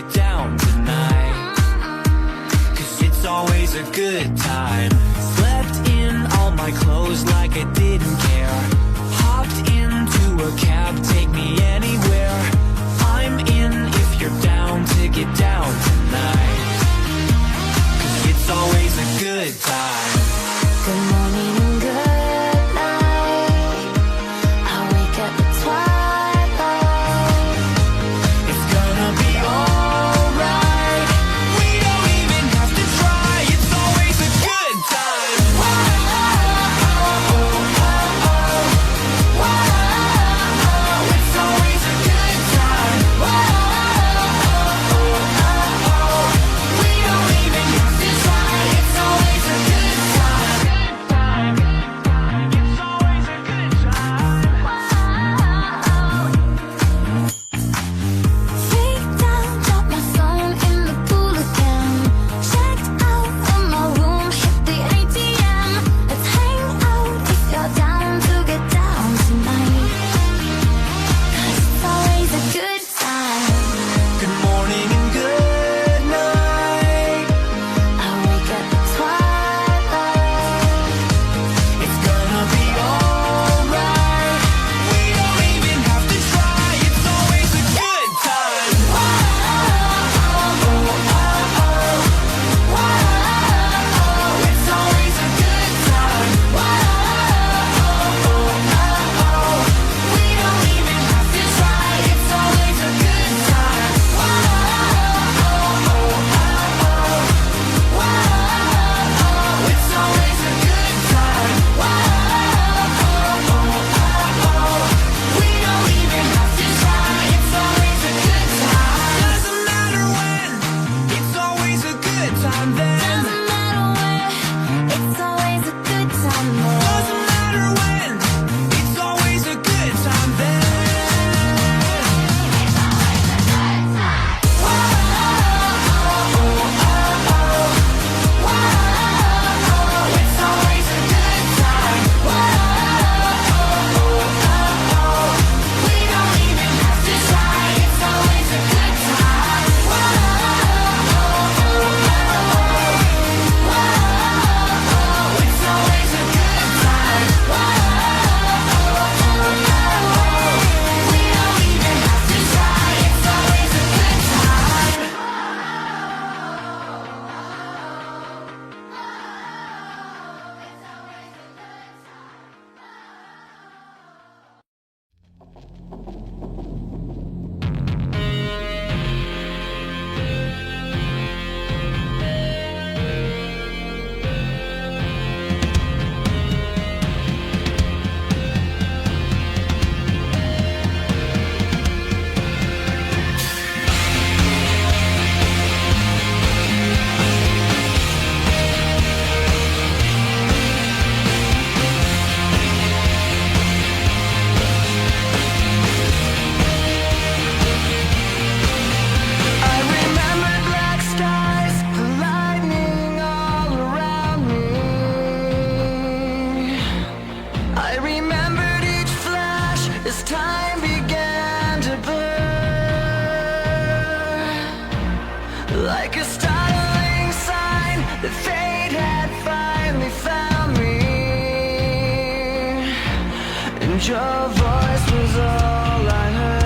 get down tonight, 'cause it's always a good time. Slept in all my clothes like I didn't care. Hopped into a cab, take me anywhere. I'm in if you're down to get down tonight, 'cause it's always a good time. Good morning and good night. I wake up at twilight. It's gonna be alright. We don't even have to try. It's always a good time. It's always a good time. We don't even have to try. It's always a good time. It's always a good time. Freaked out, dropped my phone in the pool again. Checked out of my room, hit the ATM. Let's hang out if you're down to get down tonight, 'cause it's always a good time. Good morning and good night. I wake up at twilight. It's gonna be alright. We don't even have to try. It's always a good time. It's always a good time. We don't even have to try. It's always a good time. It's always a good time. We don't even have to try. It's always a good time. Doesn't matter when. It's always a good time then. Doesn't matter when, it's always a good time then. Doesn't matter when. It's always a good time then. It's always a good time. We don't even have to try. It's always a good time. It's always a good time. We don't even have to try. It's always a good time. I remember black skies, the lightning all around me. I remembered each flash as time began to blur, like a startling sign that fate had finally found me, and your voice was all I heard.